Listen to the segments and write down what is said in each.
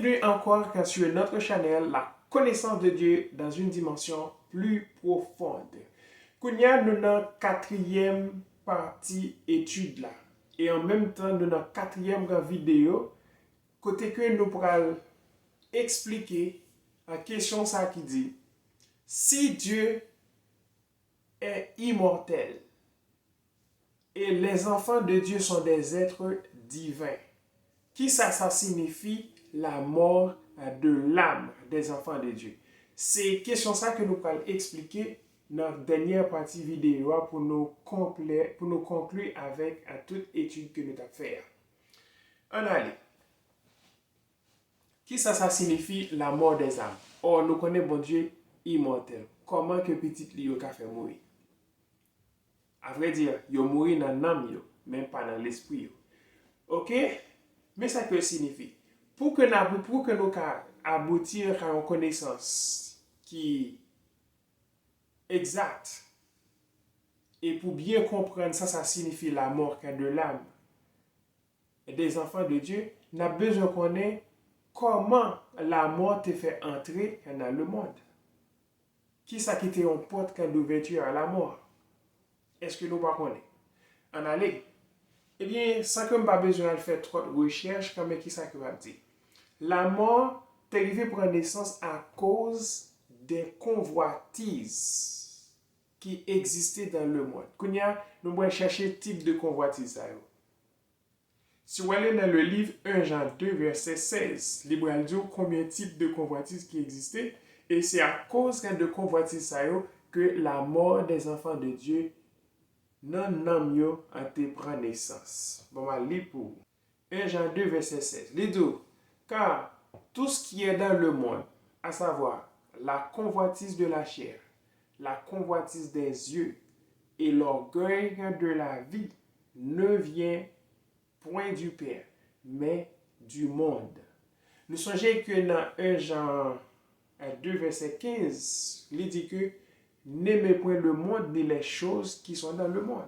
Bienvenue encore sur notre chaîne La connaissance de Dieu dans une dimension plus profonde. Kounia, nous dans la quatrième partie étude là. Et en même temps, nous dans la quatrième vidéo, côté que nous pourrons expliquer la question ça qui dit, si Dieu est immortel et les enfants de Dieu sont des êtres divins, qui ça signifie la mort de l'âme des enfants de Dieu? C'est question ça que nous allons expliquer dans la dernière partie vidéo pour nous conclure avec toute étude que nous avons fait. On allez. Qui ça signifie la mort des âmes? Or, nous connaissons bon Dieu immortel. Comment que petit Lio a fait mourir? À vrai dire, il mourit dans l'âme, même pas dans l'esprit. Ok? Mais ça peut signifier, pour que nous aboutir à une connaissance qui est exacte, et pour bien comprendre ça signifie la mort de l'âme des enfants de Dieu, nous avons besoin de connaître comment la mort te fait entrer dans le monde. Qui ça qui te une porte d'ouverture à la mort? Est-ce que nous ne connaissons pas? En aller. Eh bien, sans que je n'ai pas besoin de faire trop de recherches, comme qui ça que va dire? La mort est arrivée pour naissance à cause des convoitises qui existaient dans le monde. Kounia, nous allons chercher le type de convoitise. Si vous allez dans le livre 1 Jean 2, verset 16, il va dire combien de types de convoitises qui existaient. Et c'est à cause de convoitises que la mort des enfants de Dieu non nom a été prend naissance. Bon, on lit pour 1 Jean 2, verset 16. Les deux. Car tout ce qui est dans le monde, à savoir la convoitise de la chair, la convoitise des yeux et l'orgueil de la vie, ne vient point du Père, mais du monde. Nous songez que dans 1 Jean 2, verset 15, il dit que n'aimez point le monde ni les choses qui sont dans le monde.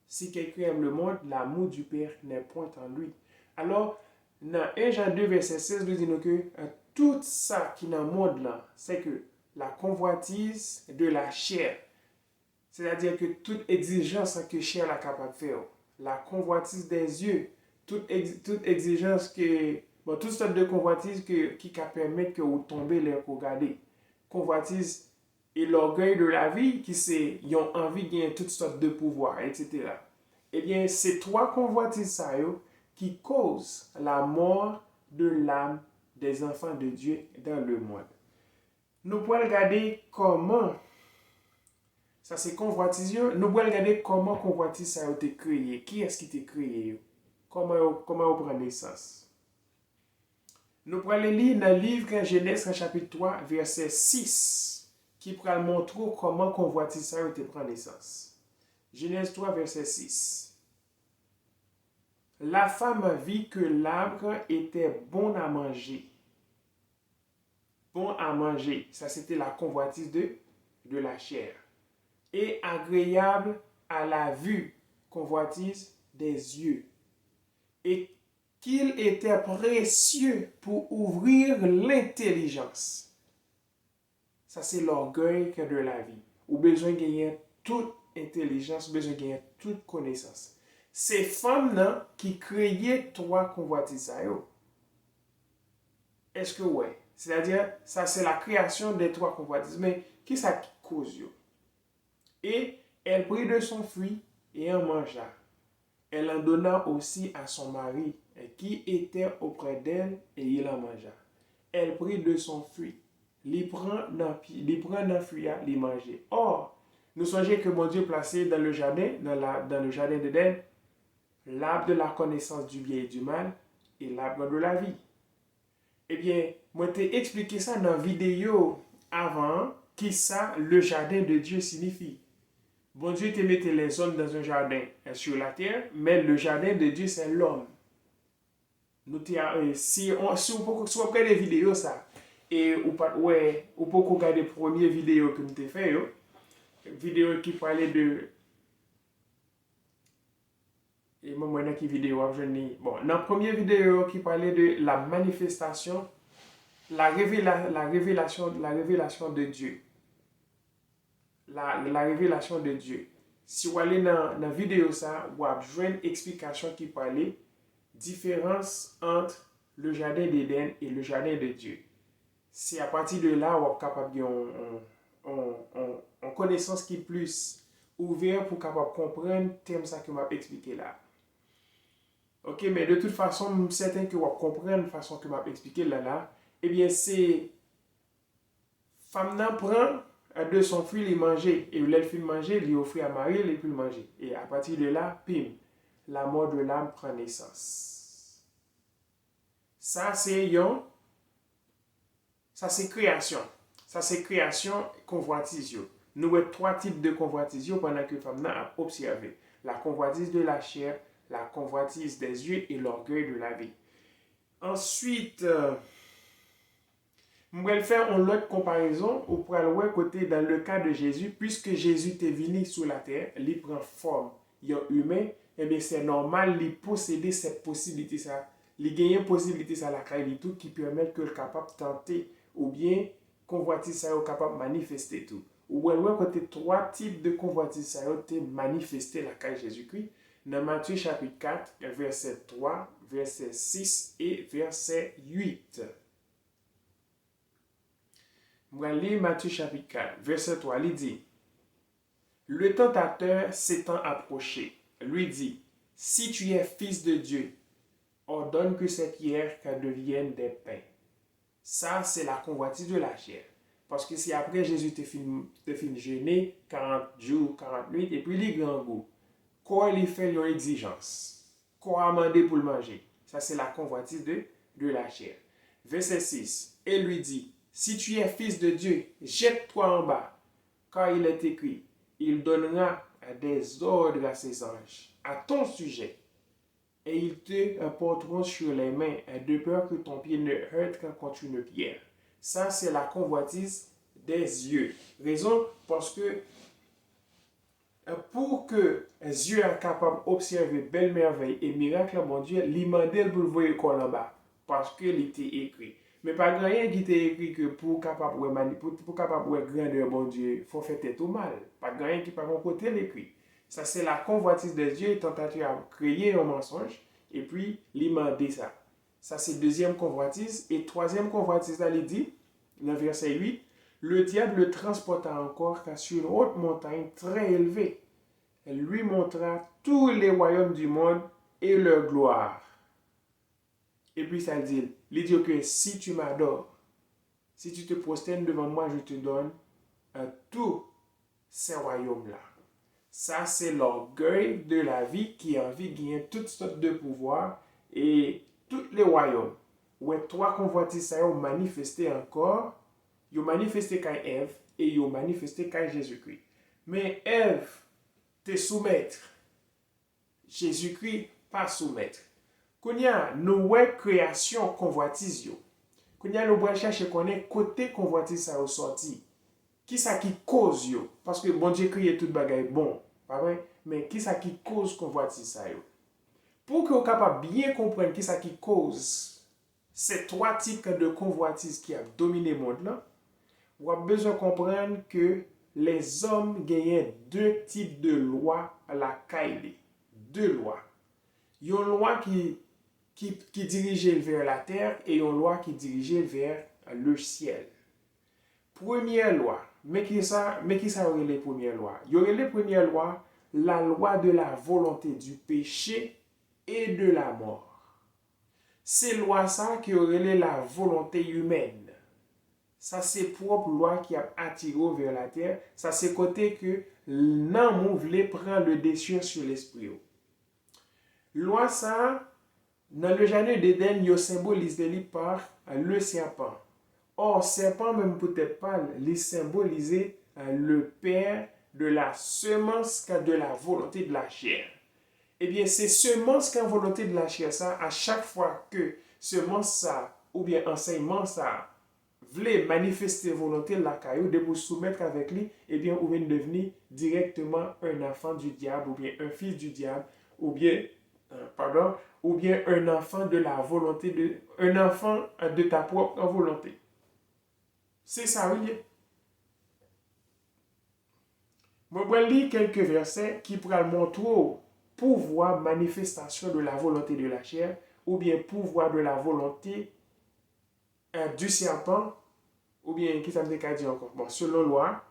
Si quelqu'un aime le monde, l'amour du Père n'est point en lui. Alors, dans 1 Jean 2, verset 16, nous disons que tout ça qui est dans le monde là, c'est que la convoitise de la chair, c'est-à-dire que toute exigence que la chair est capable de faire, la convoitise des yeux, toute exigence que, bon, toute sorte de convoitise qui permet que vous tombez les regarder. Convoitise et l'orgueil de la vie qui c'est ils ont envie de gagner toutes sortes de pouvoirs, etc. Eh bien, c'est trois convoitises qui causent la mort de l'âme des enfants de Dieu dans le monde. Nous pouvons regarder comment ça c'est convoitise. Nous pouvons regarder comment convoitise ça a été créé. Qui est-ce qui t'a créé? Comment on prend naissance? Nous pouvons aller lire dans le livre Genèse chapitre 3, verset 6, qui pourra montrer comment convoitise ça a été prend naissance. Genèse 3, verset 6. La femme vit que l'arbre était bon à manger. Bon à manger, ça c'était la convoitise de la chair. Et agréable à la vue, convoitise des yeux. Et qu'il était précieux pour ouvrir l'intelligence. Ça c'est l'orgueil de la vie. Ou besoin de gagner toute intelligence, besoin de gagner toute connaissance. C'est femmes qui créaient trois convoitises. Est-ce que ouais? C'est-à-dire, ça c'est la création des trois convoitises. Mais qui ça cause? Et elle prit de son fruit et en mangea. Elle en donna aussi à son mari qui était auprès d'elle et il en mangea. Elle prit de son fruit. Il prend dans le fruit, il mangeait. Or, nous songeons que mon Dieu placé dans le jardin, dans le jardin d'Éden, l'arbre de la connaissance du bien et du mal et l'arbre de la vie. Eh bien, moi t'ai expliqué ça dans la vidéo avant, qui ça le jardin de Dieu signifie. Bon Dieu te mettait les hommes dans un jardin sur la terre, mais le jardin de Dieu c'est l'homme. Si vous prenez des vidéos ça, et vous pouvez regarder la première vidéo que nous avons fait, vidéo qui parlait de. Et moi, qui vidéo bon, dans la première vidéo qui parlait de la manifestation la révélation de Dieu. La révélation de Dieu. Si vous allez dans la vidéo, ça, vous avez une explication qui parlait différence entre le jardin d'Éden et le jardin de Dieu. C'est à partir de là où vous êtes capable de connaissance qui est plus ouvert pour capable comprendre le thème ça que m'a expliqué là. Ok, mais de toute façon, je suis certain que vous comprenez la façon que m'a expliqué là. Eh bien, c'est femme n'en prend de son fruit, il manger. Et le fait manger, il offre à Marie, il peut le manger. Et à partir de là, pim, la mort de l'âme prend naissance. Ça, c'est création. Ça, c'est création convoitise. Nous avons trois types de convoitise pendant que femme a observé. La convoitise de la chair, la convoitise des yeux et l'orgueil de la vie. Ensuite, je vais faire une autre comparaison au côté dans le cas de Jésus, puisque Jésus est venu sur la terre, il prend forme humain, et bien c'est normal de posséder cette possibilité ça, il gagne une possibilité ça la caille tout qui permet que le capable tenter ou bien convoitise ça est capable manifester tout. Ou bien côté trois types de convoitise ça est manifesté la caille Jésus-Christ dans Matthieu chapitre 4, verset 3, verset 6 et verset 8. Je vais lire Matthieu chapitre 4, verset 3, il dit, le tentateur s'étant approché, lui dit, si tu es fils de Dieu, ordonne que ces pierres deviennent des pains. Ça, c'est la convoitise de la chair. Parce que si après Jésus te fin jeûner 40 jours, 40 nuits, et puis il grand goût, quoi il fait une exigence? Quoi amender pour le manger? Ça, c'est la convoitise de la chair. Verset 6, et lui dit, si tu es fils de Dieu, jette-toi en bas, car il est écrit, il donnera des ordres à ses anges à ton sujet, et ils te porteront sur les mains, de peur que ton pied ne heurte contre une pierre. Ça, c'est la convoitise des yeux. Raison parce que pour que les yeux soient capables d'observer belles merveilles et miracles, mon Dieu, l'imandel pour le voir quoi là bas, parce qu'il était écrit. Mais pas rien qui était écrit que pour capable de grandeur, mon Dieu, il faut faire tout mal. Pas rien qui par mon côté l'écrit. Ça, c'est la convoitise des yeux, tentative à créer un mensonge, et puis l'imandé ça. Ça, c'est deuxième convoitise. Et troisième convoitise, là, il dit, dans le verset 8, le diable le transporta encore car sur une haute montagne très élevée. Elle lui montra tous les royaumes du monde et leur gloire. Et puis ça dit, il dit que si tu m'adores, si tu te prosternes devant moi, je te donne tous ces royaumes-là. Ça, c'est l'orgueil de la vie qui a envie de gagner toutes sortes de pouvoirs et tous les royaumes. Où trois convoitises ça ont manifesté encore, ils ont manifesté quand Ève et ils ont manifesté quand Jésus-Christ. Mais Ève te soumettre, Jésus-Christ pas soumettre. Quand il y a une création convoitise, quand il y a nous chercher connaître côté convoitise ça sorti. Qui ça qui cause yo? Parce que bon Dieu crée toute bagaille bon, pas vrai? Mais qui ça qui cause convoitise ça yo? Pour que vous capable bien comprendre qui ça qui cause ces trois types de convoitise qui a dominé le monde là, vous avez besoin de comprendre que les hommes gagnent deux types de lois à la caille. Deux lois. Il y a une loi qui dirigeait vers la terre et une loi qui dirigeait vers le ciel. Première loi, mais qui ça aurait les premières lois? Il y aurait les premières lois, la loi de la volonté du péché et de la mort. C'est loi ça qui aurait la volonté humaine. Ça c'est propre loi qui a attiré vers la terre. Ça c'est côté que l'homme voulait prendre le dessus sur l'esprit. Loi ça, dans le jardin d'Éden, il symbolise par le serpent. Or, serpent, même peut-être pas, il symbolisait le père de la semence de la volonté de la chair. Eh bien, c'est semence qu'a volonté de la chair, ça, à chaque fois que semence ça, ou bien enseignement ça, voulait manifester volonté de la caillou, de vous soumettre avec lui, eh bien, vous venez devenir directement un enfant du diable, ou bien un fils du diable, ou bien un enfant de la volonté un enfant de ta propre volonté. C'est ça, oui. Moi, je vais lire quelques versets qui pourraient montrer pouvoir manifestation de la volonté de la chair ou bien pouvoir de la volonté du serpent ou bien qui ça me dit encore. Bon, selon loi,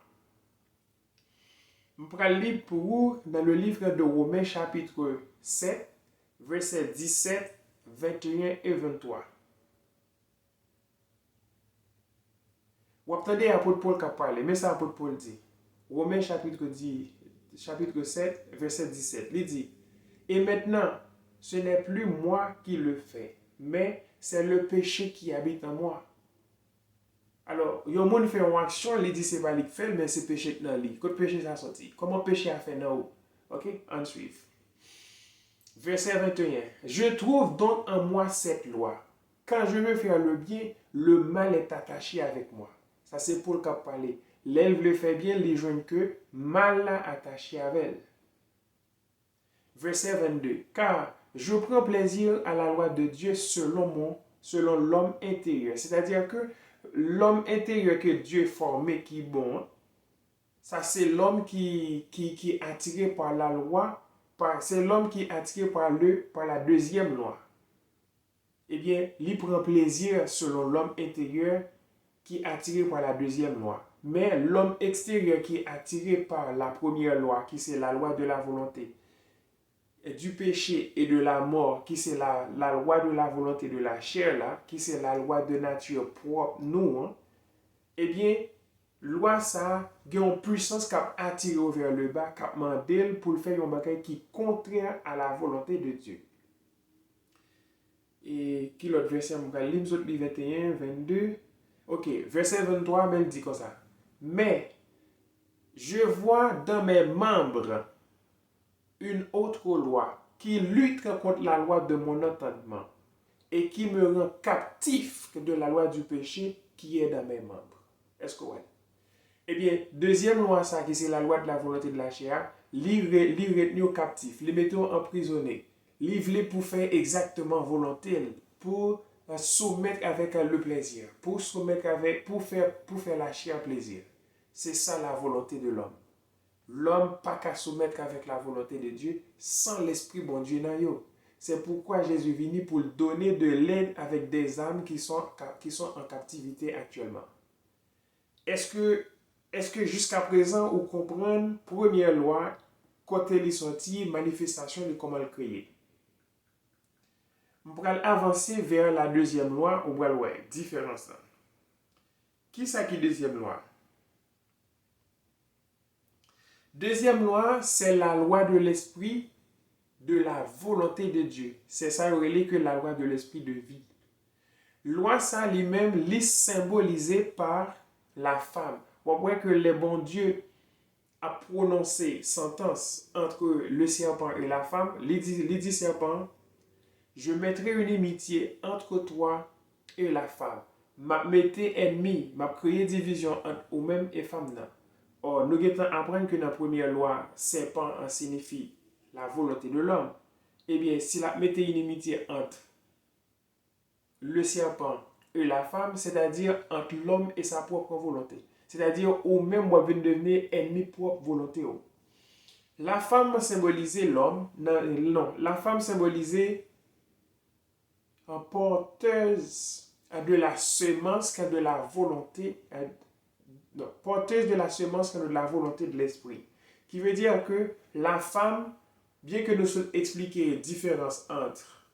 je vais lire pour vous dans le livre de Romains chapitre 7, versets 17, 21 et 23. Vous entendez l'apôtre Paul qui a parlé, mais ça l'apôtre Paul dit. Romains chapitre 7, verset 17. Il dit, et maintenant, ce n'est plus moi qui le fais, mais c'est le péché qui habite en moi. Alors, il y a un monde qui fait une action, il dit c'est pas lui qui fait, mais c'est péché dans lui. Quand péché ça sorti. Comment péché a fait dans vous? Ok, on suit. Verset 21. Je trouve donc en moi cette loi. Quand je veux faire le bien, le mal est attaché avec moi. Ça c'est Paul qui a parlé. L'elle le fait bien, les jeunes que mal attaché avec elle. Verset 22. Car je prends plaisir à la loi de Dieu selon l'homme intérieur. C'est-à-dire que l'homme intérieur que Dieu formé qui est bon, ça c'est l'homme qui est attiré par la loi, c'est l'homme qui est attiré par la deuxième loi. Eh bien, il prend plaisir selon l'homme intérieur qui est attiré par la deuxième loi. Mais l'homme extérieur qui est attiré par la première loi, qui c'est la loi de la volonté, du péché et de la mort, qui c'est la loi de la volonté de la chair, là, qui c'est la loi de nature propre, nous, hein, eh bien, loi ça, a une puissance qui a attiré vers le bas, qui a demandé pour faire un bagage qui est contraire à la volonté de Dieu. Et qui l'autre verset, je vais lire 21, 22. Ok, verset 23, mais il dit comme ça. Mais je vois dans mes membres une autre loi qui lutte contre la loi de mon entendement et qui me rend captif de la loi du péché qui est dans mes membres. Est-ce que ouais? Eh bien, deuxième loi, ça, qui c'est la loi de la volonté de la chair, retenu captif, les mettons emprisonnés, livré pour faire exactement volonté, pour soumettre avec le plaisir, pour soumettre avec, pour faire la chair plaisir. C'est ça la volonté de l'homme. L'homme pas qu'à soumettre avec la volonté de Dieu sans l'esprit bon Dieu dans yo. C'est pourquoi Jésus est venu pour donner de l'aide avec des âmes qui sont en captivité actuellement. Est-ce que jusqu'à présent, vous comprenez première loi, côté les sorties, manifestation de comment le créer? On va avancer vers la deuxième loi, on va voir différence. Qui c'est qui deuxième loi? Deuxième loi, c'est la loi de l'esprit de la volonté de Dieu. C'est ça que la loi de l'esprit de vie. Loi ça lui-même est symbolisée par la femme. On voit que le bon Dieu a prononcé sentence entre le serpent et la femme. Il dit serpent, je mettrai une inimitié entre toi et la femme. M'a mettez ennemi, m'a créé division entre vous-même et femme. Or, nous apprenons que dans la première loi, serpent signifie la volonté de l'homme. Eh bien, si la mettez inimitié entre le serpent et la femme, c'est-à-dire entre l'homme et sa propre volonté. C'est-à-dire, ou même moi, venez devenir ennemi propre volonté. La femme symbolisait l'homme, non, la femme symbolisait en porteuse de la semence de la volonté, non, porteuse de la semence de la volonté de l'esprit. Qui veut dire que la femme, bien que nous expliquions la différence entre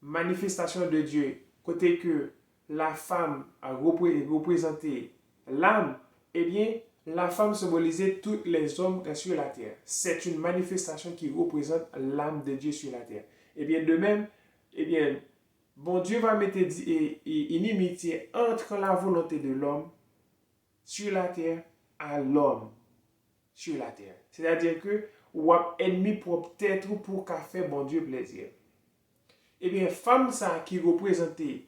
manifestation de Dieu, côté que la femme a représenté l'âme, eh bien, la femme symbolisait tous les hommes sur la terre. C'est une manifestation qui représente l'âme de Dieu sur la terre. Eh bien, de même, eh bien, bon Dieu va mettre une inimitié entre la volonté de l'homme sur la terre à l'homme sur la terre. C'est-à-dire que ou ennemi pour peut-être pour qu'a fait bon Dieu plaisir. Eh bien, femme ça qui représentait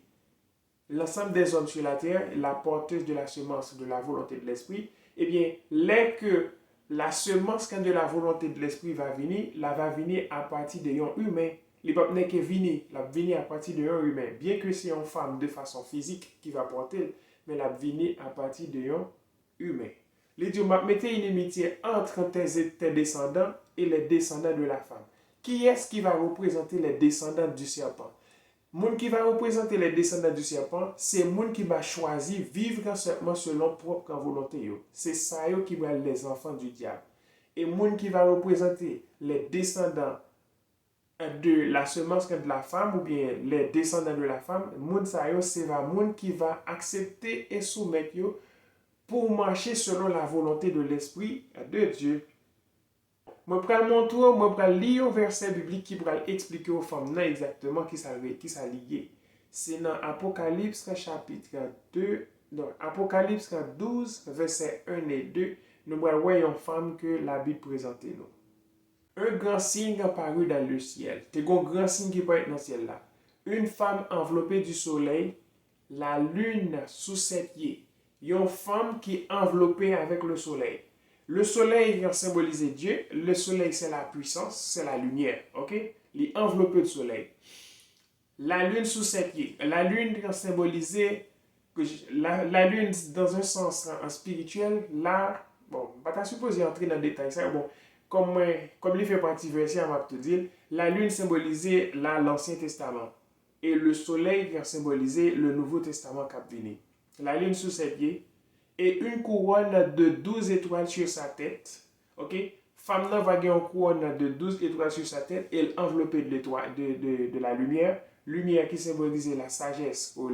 l'ensemble des hommes sur la terre, la porteuse de la semence de la volonté de l'esprit, eh bien, dès que la semence de la volonté de l'esprit va venir, la va venir à partir de yon humain. li pa pne ke vini, la vini à partir de un humain. Bien que c'est une femme de façon physique qui va porter, mais la vini à partir de un humain. Les dieux mettez une inimitié entre tes descendants et les descendants de la femme. Qui est-ce qui va représenter les descendants du serpent? Moun qui va représenter les descendants du serpent, c'est moun qui va choisir vivre seulement selon propre volonté. C'est ça yo qui va être les enfants du diable. Et moun qui va représenter les descendants de la semence de la femme ou bien les descendants de la femme, moun sa yo, c'est va moun qui va accepter et soumettre yo pour marcher selon la volonté de l'Esprit de Dieu. Je vais montrer, je vais lire un verset biblique qui va expliquer aux femmes exactement qui ça lié. C'est dans Apocalypse chapitre 2, non, Apocalypse 12, verset 1 et 2. Nous voyons une femme que la Bible présente nous. Un grand signe apparu dans le ciel. C'est un grand signe qui peut être dans le ciel là. Une femme enveloppée du soleil, la lune sous ses pieds. Une femme qui est enveloppée avec le soleil. Le soleil vient symboliser Dieu. Le soleil, c'est la puissance, c'est la lumière. Ok? Il est enveloppé de soleil. La lune sous ses pieds. La lune vient symboliser la lune dans un sens spirituel. Là, bon, je ne vais pas supposer entrer dans le détail. Ça, bon, comme il fait partie verset, on va te dire, la lune symbolisait l'Ancien Testament. Et le soleil vient symboliser le Nouveau Testament qui vient. La lune sous ses pieds. Et une couronne de 12 étoiles sur sa tête. Ok? Femme va avoir une couronne de 12 étoiles sur sa tête et enveloppée de la lumière. Lumière qui symbolise la sagesse ou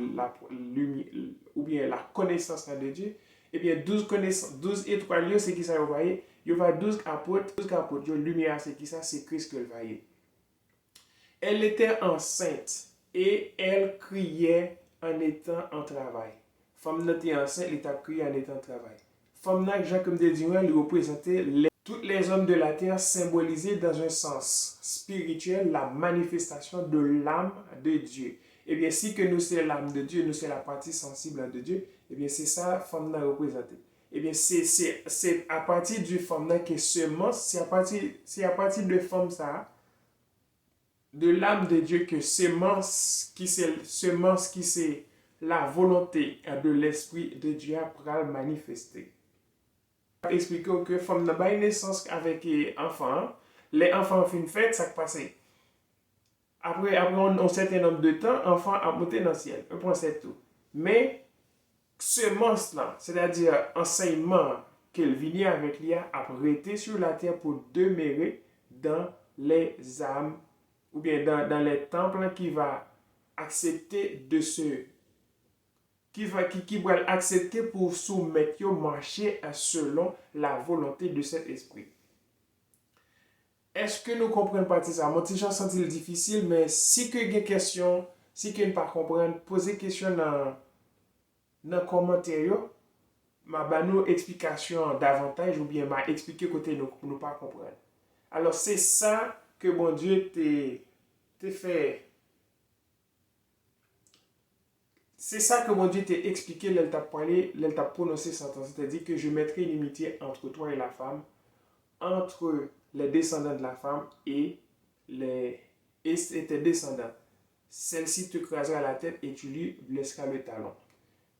bien la connaissance de Dieu. Et bien 12 étoiles, c'est qui ça vous voyez? Il y a 12 apôtres. 12 apôtres, lumière, c'est qui ça? C'est Christ que vous voyez. Elle était enceinte et elle criait en étant en travail. Femme était enceinte, elle t'a crié en étant en travail. Femme n'a Jacques comme des dieux, lui représentait tous les hommes de la terre symbolisés dans un sens spirituel la manifestation de l'âme de Dieu. Et bien, si que nous c'est l'âme de Dieu, nous c'est la partie sensible de Dieu, et bien c'est ça femme n'a représenté. Et bien c'est à partir du femme n'a que semence, c'est à partir de femme ça, de l'âme de Dieu que semence qui c'est la volonté de l'Esprit de Dieu pour manifester. Expliquer que femme n'a pas une naissance avec les enfants. Les enfants font une fête, ça passe. Après un certain nombre de temps, l'enfant a monté dans le ciel. Un point c'est tout. Mais semence là, c'est-à-dire enseignement qu'elle vient avec lui, a prêté sur la terre pour demeurer dans les âmes ou bien dans les temples qui va accepter de se qui va accepter pour soumettre marcher selon la volonté de cet esprit. Est-ce que nous comprenons pas ça? Mon petit senti difficile, mais si que des questions, si que ne pas comprendre, posez question dans commentaire, m'a ba nous explication davantage ou bien m'a expliqué côté nous pas comprendre. Alors c'est ça que bon Dieu t'a fait. C'est ça que mon Dieu t'a expliqué, l'elle t'a parlé, l'elle t'a prononcé sentence. C'est-à-dire que je mettrai une inimitié entre toi et la femme, entre les descendants de la femme et tes descendants. Celle-ci te crasera la tête et tu lui blesseras le talon.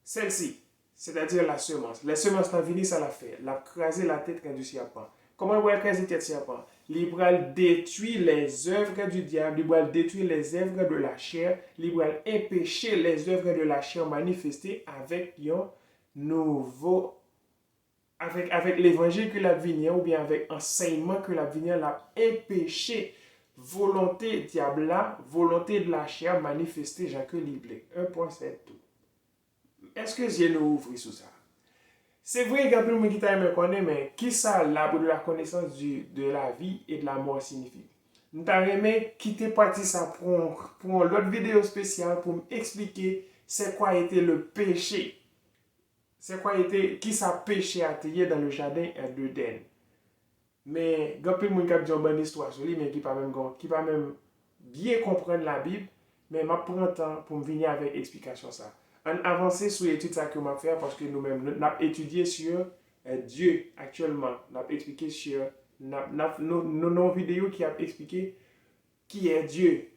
Celle-ci, c'est-à-dire la semence. La semence n'a venu, ça l'a fait. Elle a crasé la tête du serpent. Comment elle va craser la tête du serpent? Il va détruire les œuvres du diable, il va détruire les œuvres de la chair, il va empêcher les œuvres de la chair manifestées avec un nouveau, avec l'évangile que la vigne ou bien avec enseignement que la vigne l'a empêché. Volonté diable là, volonté de la chair manifestée, Jacques Liblé. Un point, c'est tout. Est-ce que j'ai nous ouvrir sur ça? C'est vrai qu'il y a plus de gens qui me connaissent, mais qui ça l'arbre de la connaissance de la vie et de la mort signifie? Nous avons quitter partie ça pour l'autre vidéo spéciale pour m'expliquer c'est quoi était le péché. C'est quoi était, qui ça péché attiré dans le jardin d'Éden. Mais il y a plus de gens qui ont dit une bonne histoire sur lui, mais qui ne pas même bien comprendre la Bible, mais je prends le temps pour me venir avec explication ça. On avance sur l'étude que je vais faire parce que nous-mêmes, nous avons étudié sur Dieu actuellement. Nous avons expliqué sur nos vidéos qui ont expliqué qui est Dieu.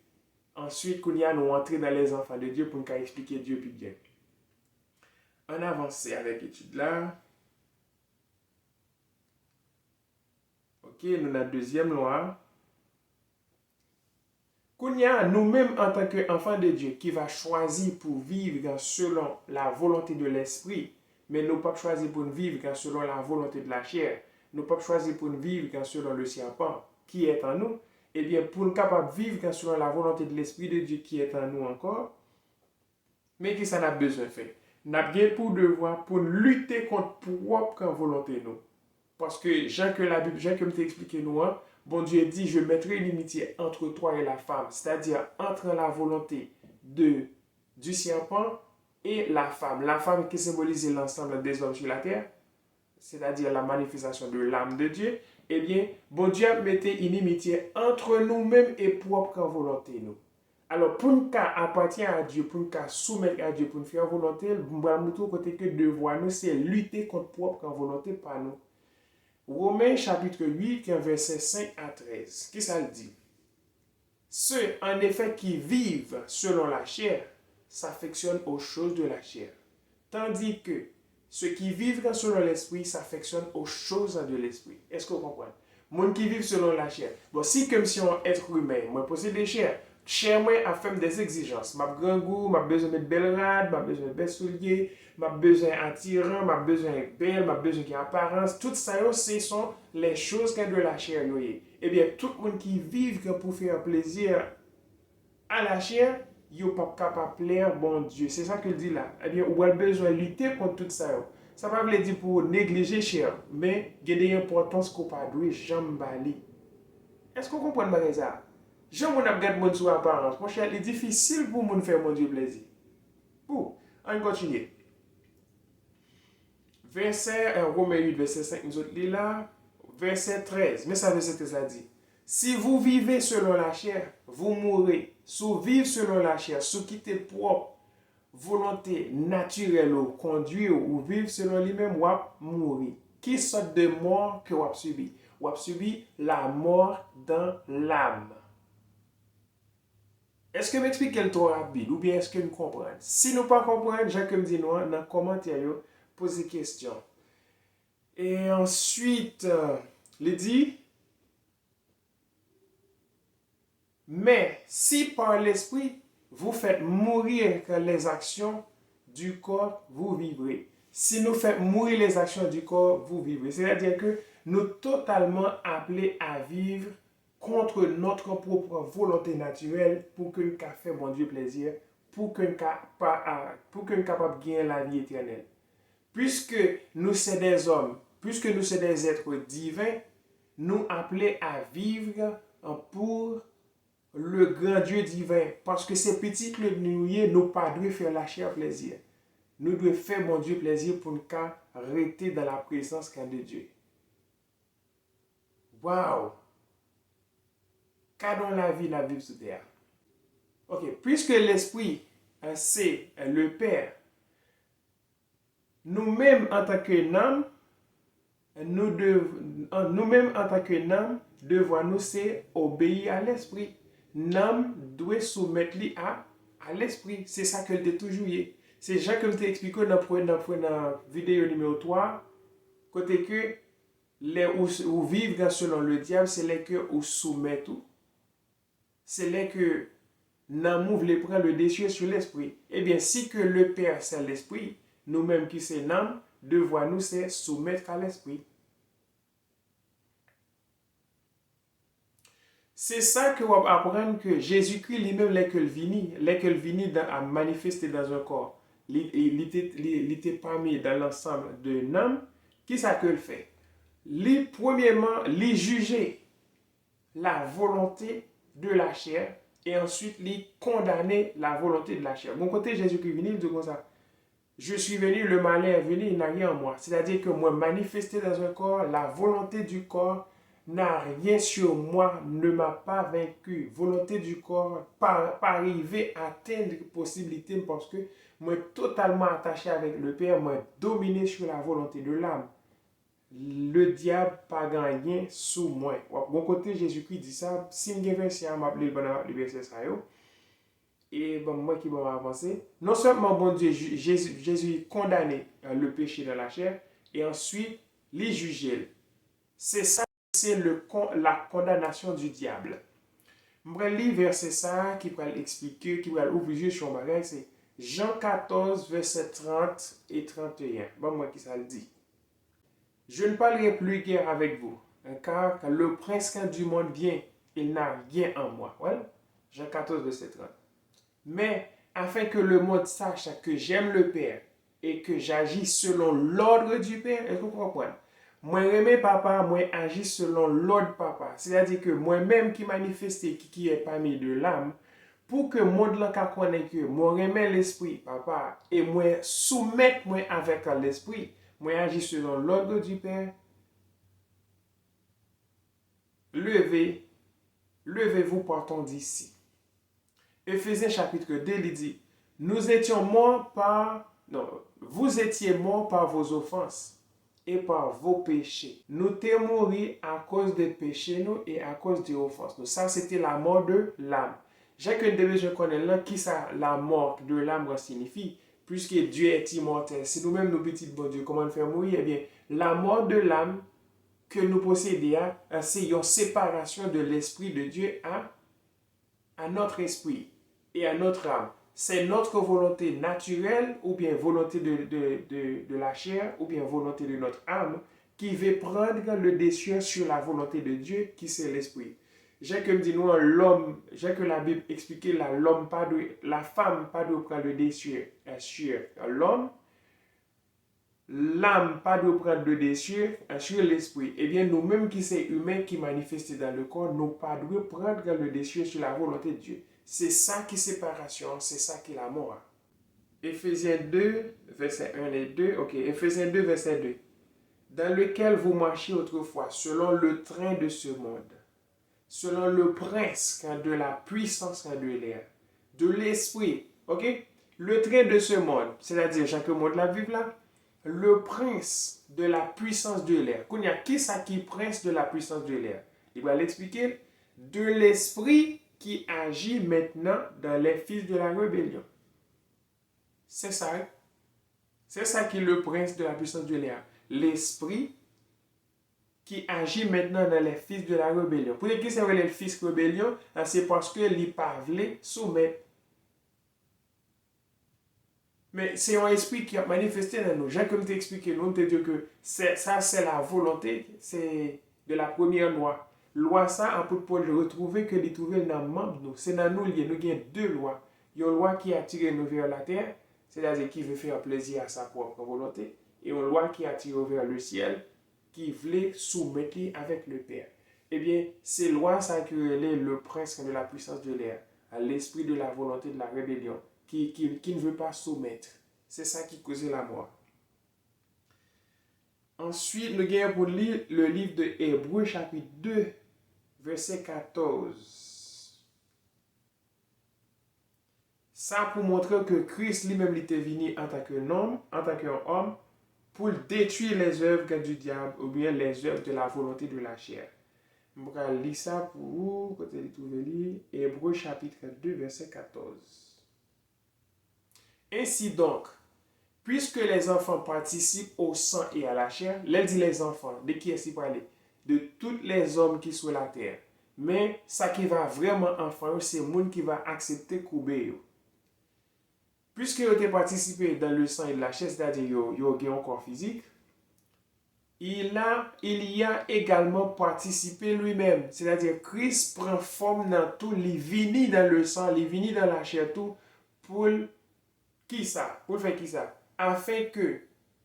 Ensuite, qu'on y a nous entrer dans les enfants de Dieu pour nous expliquer Dieu plus bien. On avance avec l'étude là. Ok, nous avons la deuxième loi. Qu'on y a nous-mêmes en tant qu'enfants de Dieu qui va choisir pour vivre selon la volonté de l'esprit, mais nous pas choisir pour vivre selon la volonté de la chair, nous pas choisir pour vivre selon le serpent qui est en nous, eh bien pour nous capable vivre selon la volonté de l'esprit de Dieu qui est en nous encore, mais qui ça n'a besoin de faire. Nous avons pour devoir pour lutter contre propre volonté nous. Parce que, Jean que la Bible, Jean que t'a expliqué nous, hein, bon Dieu dit, je mettrai une amitié entre toi et la femme, c'est-à-dire entre la volonté du serpent et la femme. La femme qui symbolise l'ensemble des hommes sur la terre, c'est-à-dire la manifestation de l'âme de Dieu, eh bien, bon Dieu mettait une amitié entre nous-mêmes et propre volonté nous. Alors, pour nous appartenir à Dieu, pour nous soumettre à Dieu, pour nous faire volonté, nous côté que devoir nous, c'est lutter contre propre volonté par nous. Romains chapitre 8, versets 5 à 13. Qu'est-ce que ça dit? Ceux, en effet, qui vivent selon la chair s'affectionnent aux choses de la chair. Tandis que ceux qui vivent selon l'esprit s'affectionnent aux choses de l'esprit. Est-ce que vous comprenez? Les gens qui vivent selon la chair. Bon, si comme si on être humain, moi possède des chairs. Chair, moi, a fait des exigences. Ma grand goût, ma besoin de belles rades, ma besoin de belles souliers, ma besoin attirant, ma besoin belle, ma besoin qui apparence. Tout ça, ce sont les choses que de la chair. Eh bien, tout le monde qui vit pour faire plaisir à la chair, il n'est pas capable de plaire bon Dieu. C'est ça qu'il dit là. Eh bien, on a besoin de lutter contre tout ça. Ça ne veut pas dire pour négliger chair, mais il y a des importances qu'on ne peut pas jambali. Est-ce qu'on comprend ça? Jean mon abgat mon sous apparence. Mon cher, il est difficile pour mon faire mon Dieu plaisir. Pour, on continue. Verset Romains 8, verset 5, nous autres là. Verset 13. Mais ça veut dire que ça dit. Si vous vivez selon la chair, vous mourrez. Si vous vivez selon la chair, si vous quittez propre volonté naturelle ou conduire ou vivre selon lui-même, vous mourir. Qui sorte de mort que vous subi? Vous subi la mort dans l'âme. Est-ce que m'explique quel trop rapide ou bien est-ce que nous comprenons? Si nous ne comprenons pas, Jacques me dit nous dans les commentaires, posez question. Et ensuite, il dit, mais si par l'esprit, vous faites mourir les actions du corps, vous vivrez. Si nous faites mourir les actions du corps, vous vivrez. C'est-à-dire que nous sommes totalement appelés à vivre contre notre propre volonté naturelle pour que nous fassions bon Dieu plaisir, pour que nous soyons capables de gagner la vie éternelle. Puisque nous sommes des hommes, puisque nous sommes des êtres divins, nous appelés à vivre pour le grand Dieu divin. Parce que c'est petit que nous ne pas faire la chair plaisir. Nous devons faire mon Dieu plaisir pour nous rester dans la présence de Dieu. Waouh! Qu'à dans la vie sur terre. Ok, puisque l'Esprit, c'est le Père, nous-mêmes en tant que âme, nous-mêmes en tant que âme, devons nous obéir à l'Esprit. L'âme doit soumettre à l'Esprit. C'est ça que je toujours dit. C'est Jacques qui t'a expliqué dans la vidéo numéro 3, côté que les ou vivre selon le diable, c'est les que ou soumet tout. C'est les que nous voulons prendre le dessus sur l'esprit. Eh bien, si que le Père c'est l'esprit, nous-mêmes qui sommes l'âme, devons nous soumettre à l'esprit. C'est ça que vous apprendre que Jésus-Christ lui-même, l'école vini à manifester dans un corps. Il était parmi dans l'ensemble de l'âme. Qui ça que le fait? Premièrement, il juger la volonté de la chair et ensuite il condamner la volonté de la chair. Bon côté, Jésus-Christ venu, il dit comme ça. Je suis venu, le malin est venu, il n'a rien en moi. C'est-à-dire que moi, manifester dans un corps, la volonté du corps n'a rien sur moi, ne m'a pas vaincu. Volonté du corps, pas arriver à atteindre possibilité parce que moi, totalement attaché avec le Père, moi, dominé sur la volonté de l'âme. Le diable pas gagné sous moi. Bon côté, Jésus-Christ dit ça. Si je vais verset, je vais le verset ça. et bon, moi qui vais avancer. Non seulement, bon Dieu, Jésus condamné le péché dans la chair, et ensuite, les juger. C'est ça, c'est la condamnation du diable. Je vais lire verset ça qui va expliquer, qui va ouvrir sur ma bagage, c'est Jean 14, verset 30 et 31. Bon, moi qui ça le dit. Je ne parlerai plus guère avec vous, car le prince du monde vient, il n'a rien en moi. Voilà. Jean 14, verset 30. Mais afin que le monde sache que j'aime le Père et que j'agis selon l'ordre du Père, est-ce que vous comprenez? Moi, remets papa, moi, agis selon l'ordre papa. C'est-à-dire que moi-même qui manifeste, qui est parmi de l'âme, pour que le monde là connaisse que moi remets l'esprit papa et moi soumettre moi avec l'esprit, moi agis selon l'ordre du Père. Levez-vous, partons d'ici. Éphésiens chapitre 2, il dit, nous étions morts par, non, vous étiez morts par vos offenses et par vos péchés. Nous t'es mouru à cause des péchés nous et à cause des offenses. Donc ça, c'était la mort de l'âme. J'ai que je connais là qui ça, la mort de l'âme signifie, puisque Dieu est immortel. Si nous-mêmes, nos petits bon Dieu, comment le faire mourir? Eh bien, la mort de l'âme que nous possédons, c'est une séparation de l'esprit de Dieu à notre esprit et à notre âme. C'est notre volonté naturelle ou bien volonté de la chair ou bien volonté de notre âme qui veut prendre le dessus sur la volonté de Dieu qui c'est l'esprit. J'ai que me dit nous l'homme, j'ai que la Bible expliquait la femme pas de prendre le dessus sur l'homme, l'âme pas de prendre le dessus sur l'esprit. Eh bien nous-mêmes qui sommes humains qui manifestent dans le corps, nous pas de prendre le dessus sur la volonté de Dieu. C'est ça qui est séparation, c'est ça qui est la mort. Éphésiens 2, verset 1 et 2. Ok, Éphésiens 2, verset 2. Dans lequel vous marchiez autrefois, selon le train de ce monde, selon le prince de la puissance de l'air, de l'esprit. Ok? Le train de ce monde, c'est-à-dire chaque monde la vive là, le prince de la puissance de l'air. Qui ça qui prince de la puissance de l'air? Il va l'expliquer. De l'esprit qui agit maintenant dans les fils de la rébellion. C'est ça. C'est ça qui est le prince de la puissance de l'air. L'esprit qui agit maintenant dans les fils de la rébellion. Pour qui c'est les fils de rébellion? C'est parce que les parlent soumettent. Mais c'est un esprit qui a manifesté dans nous. J'ai comme t'expliqué, nous te dit que ça c'est la volonté, c'est de la première loi. Loi ça, en pour le retrouver que les trouver dans le membre nous. C'est dans nous, nous avons deux lois. Il y a une loi qui attire nous vers la terre, c'est-à-dire qui veut faire plaisir à sa propre volonté, et une loi qui attire vers le ciel, qui veut soumettre avec le Père. Eh bien, c'est loi ça qui est le prince de la puissance de l'air, à l'esprit de la volonté de la rébellion, qui ne veut pas soumettre. C'est ça qui cause la mort. Ensuite, nous avons pour lire le livre de Hébreux, chapitre 2, verset 14. Ça pour montrer que Christ lui-même était venu en tant qu'un homme, pour détruire les œuvres du diable ou bien les œuvres de la volonté de la chair. Je vais lire ça pour vous, côté de tout lire, Hébreux, chapitre 2, verset 14. Ainsi donc, puisque les enfants participent au sang et à la chair, dit les enfants, de qui est-ce qu'il parle? De tous les hommes qui sont sur la terre. Mais ça qui va vraiment enfant, c'est le monde qui va accepter couper. Puisque ils ont participé dans le sang et la chair, c'est-à-dire qu'ils ont un corps physique, il y a également participé lui-même. C'est-à-dire Christ prend forme dans tout, il vient dans le sang, il vient dans la chair, tout, pour qui ça? Pour faire qui ça? Afin que,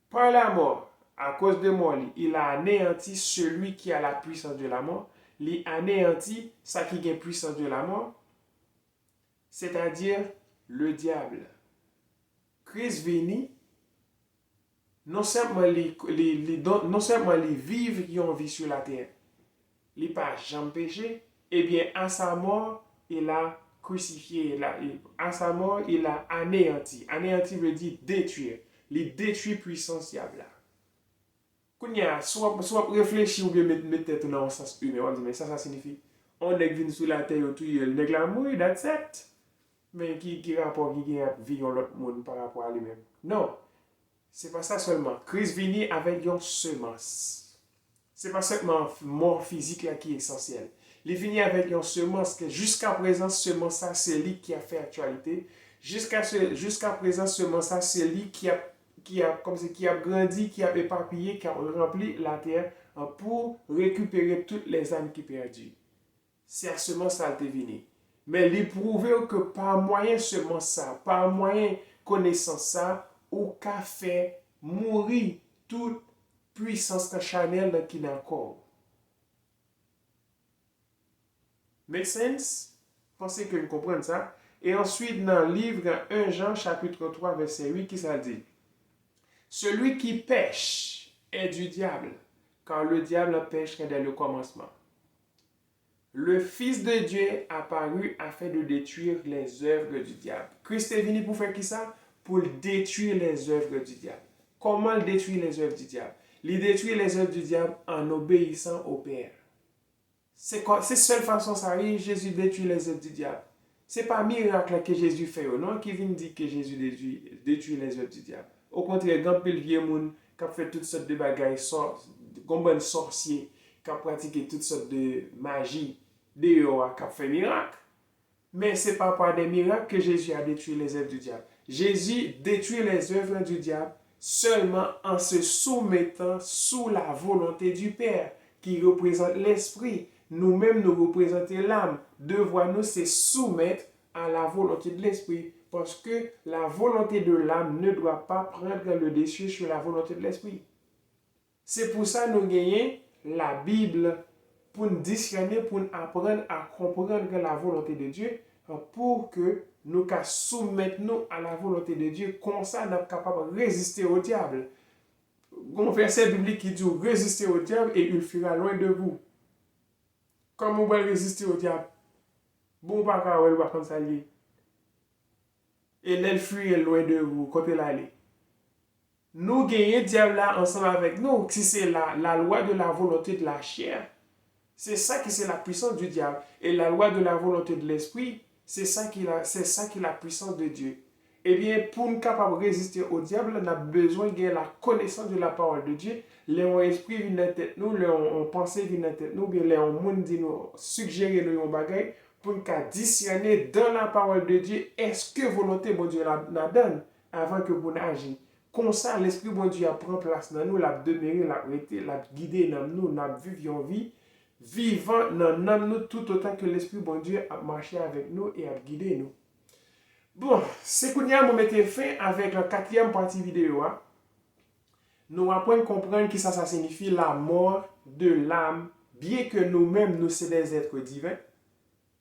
par la mort, à cause de mort, il a anéanti celui qui a la puissance de la mort, il anéanti ça qui a la puissance de la mort, c'est-à-dire le diable. Christ venu, non seulement les vivre qui ont vie sur la terre, il n'a pas jamais péché, et bien à sa mort, il a crucifié, à sa mort, il a anéanti. Anéanti veut dire détruire. Il détruit puissance diable. Quand il y a soit réfléchir ou bien mettre tête dans le sens humain, on dit mais ça signifie on est venu sur la terre tout il nèg la mourir, that's it. mais qui rapport qui gagne vivre l'autre monde par rapport à lui-même. Non, c'est pas ça seulement. Christ vini avec une semence. C'est pas seulement mort physique là qui est essentiel. Il vini avec une semence que jusqu'à présent, semence ça, c'est lui qui a fait actualité. Jusqu'à présent, semence ça, c'est lui qui a grandi, qui a éparpillé, qui a rempli la terre pour récupérer toutes les âmes qui perdues. C'est à semence ça qui est venu. Mais il prouve que par moyen semence ça, par moyen connaissance ça, ou qu'a fait mourir toute puissance charnelle qui n'a encore. Make sense? Pensez que vous comprenez ça? Et ensuite, dans le livre 1 Jean, chapitre 3, verset 8, qui ça dit? Celui qui pêche est du diable, car le diable pêche dès le commencement. Le Fils de Dieu apparu afin de détruire les œuvres du diable. Christ est venu pour faire qui ça? Pour détruire les œuvres du diable. Comment détruire les œuvres du diable? Il détruit les œuvres du diable en obéissant au Père. C'est la seule façon ça arrive, Jésus détruit les œuvres du diable. Ce n'est pas un miracle que Jésus fait, non, qui vient dire que Jésus détruit les œuvres du diable. Au contraire, il y a des vieux gens qui ont fait toutes sortes de bagailles, des sorciers, qui ont pratiqué toutes sortes de magie, qui ont fait des miracles. Mais ce n'est pas par des miracles que Jésus a détruit les œuvres du diable. Jésus détruit les œuvres du diable seulement en se soumettant sous la volonté du Père, qui représente l'esprit. Nous-mêmes, nous représenter l'âme. Devoir nous se soumettre à la volonté de l'esprit. Parce que la volonté de l'âme ne doit pas prendre le dessus sur la volonté de l'esprit. C'est pour ça que nous gagnons la Bible pour nous discerner, pour nous apprendre à comprendre la volonté de Dieu, pour que nous soumettre nous à la volonté de Dieu. Comme ça, nous sommes capables de résister au diable. Un verset biblique qui dit résister au diable et il fuira loin de vous. Comment vous résister au diable? Bon, pas qu'à elle va comme ça lié. Et elle fuit loin de vous, côté l'aller. Nous gagnons le diable là ensemble avec nous. Si c'est la loi de la volonté de la chair, c'est ça qui c'est la puissance du diable. Et la loi de la volonté de l'esprit, c'est ça qui est la puissance de Dieu. Eh bien, pour nous capables de résister au diable, on a besoin de la connaissance de la parole de Dieu. Les esprit vient dans la tête nous, les pensée vient dans la tête nous, bien les monde dit nous suggérer nous un bagage pour nous discerner dans la parole de Dieu est-ce que volonté bon Dieu la donne avant que vous n'agissez. Comme ça, l'esprit bon Dieu prend place dans nous, l'a demeurer, l'a arrêté, l'a guidé dans nous, l'a vivre en vie, vivant dans nous tout autant que l'esprit bon Dieu a marché avec nous et a guidé nous. Bon, c'est qu'on y a mettre fin avec la quatrième partie vidéo. Nous apprenons à comprendre que ça signifie la mort de l'âme, bien que nous-mêmes, nous sommes des êtres divins,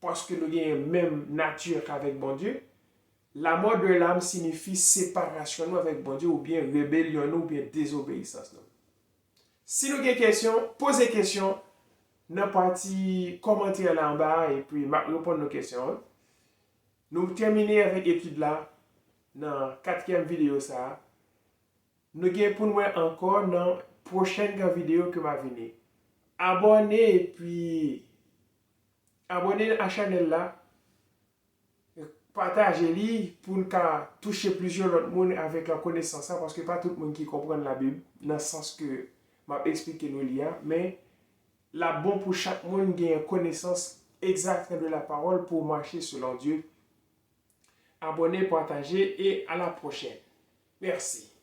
parce que nous avons la même nature qu'avec bon Dieu. La mort de l'âme signifie séparation avec bon Dieu, ou bien rébellion, ou bien désobéissance. Si nous avons des questions, posez des questions dans la partie commentaire là en bas, et puis répondre nos questions. Nous terminons avec l'étude là, dans la quatrième vidéo ça. Nous allons pour nous encore dans la prochaine vidéo qui va venir. Abonnez et puis abonnez à la chaîne là. Partagez-le pour nous toucher plusieurs autres monde avec la connaissance ça, parce que pas tout le monde qui comprend la Bible dans le sens que m'a expliqué nous lire, mais la bon pour chaque monde qui a une connaissance exacte de la parole pour marcher selon Dieu. Abonnez, partagez et à la prochaine. Merci.